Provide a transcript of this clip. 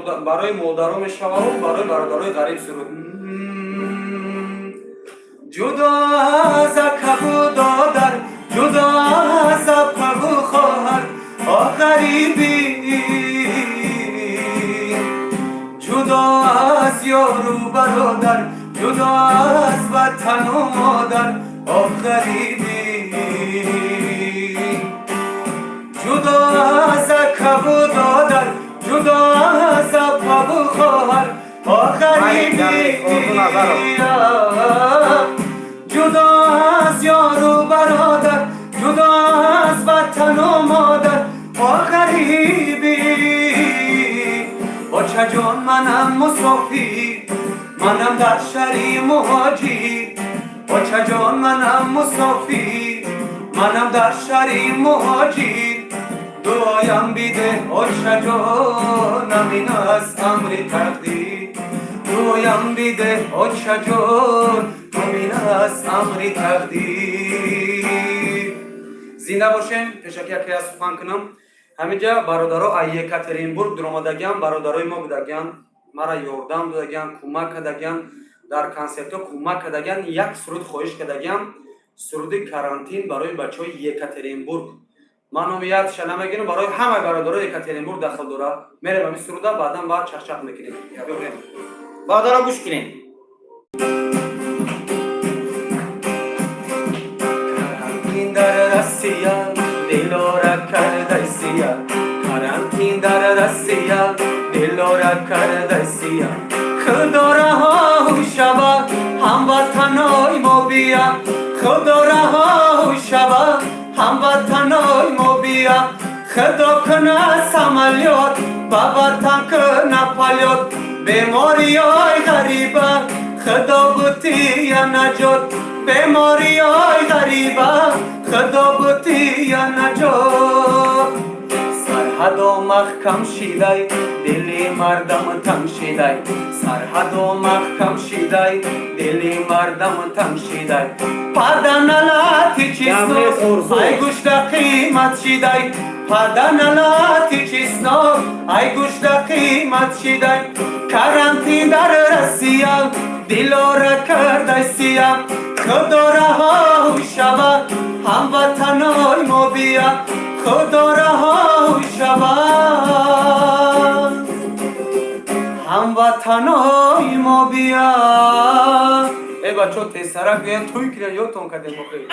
برای مادرها میشود و برای برادرای غریب سرود. جدا از کبود دادر، جدا از پبو خواهر غریبی، جدا از یار و برادر، جدا از وطن و مادر غریبی، جدا از کبود دادر، جدا از پبو خواهر غریبی، جدا از یار و برادر، جدا از وطن و مادر غریبی. بچه جان منم مسافر، منم در شهر مهاجر، بچه جان منم مسافر، منم در شهر مهاجر. دعایم بیده بچه جانم این است امر تقدیر، دعایم بیده بچه جان همین است امر تقدیر. زنده باشین. تشکر که از سخن کنم. همینجا برادرها یکاترینبورگ در آمدگان، برادرای ما بودگان، مرا یاردم دادگان، کمک کردگان، در کنسرت کمک کردگان. یک سرود خواهش کردگان، سرود کارانتین برای بچهای یکاترینبورگ. من امیاد شنم میگیرم برای همه برادرای یکاترینبورگ داخل دوره میرم همین سرودا بعداً بعد چخچخ میکنیم. برادرها گوش کنین. کارانتین در راسیا دلورا کرده سیا، کارانتین در راسیا دلورا کرده سیا. خدا رها شبا هموطنای ما بیا، خدا رها شبا هموطنای ما بیا. خدا کنه سمالیات با وطن کنه پالیات، بیماریای غریبه خدا بوتی یا نجات، بیماریای غریبه خدا بوتی یا نجات. سرحد و محکم شیدای دلی مردم تنگ شیدای، سرحد و محکم شیدای دلی مردم تنگ شیدای. پردن الاتی چیستو ای گوشت قیمت شیدای، پردن الاتی چیستو ای گوشت قیمت شیدای. کارانتین در راسیا دلورا کرده سیا، خدا رها شبا هموطنای ما بیا، خدا رها شبا هموطنای ما بیا. ای بچه تی سرک بیان توی کنن یا تون کردیم بخیر.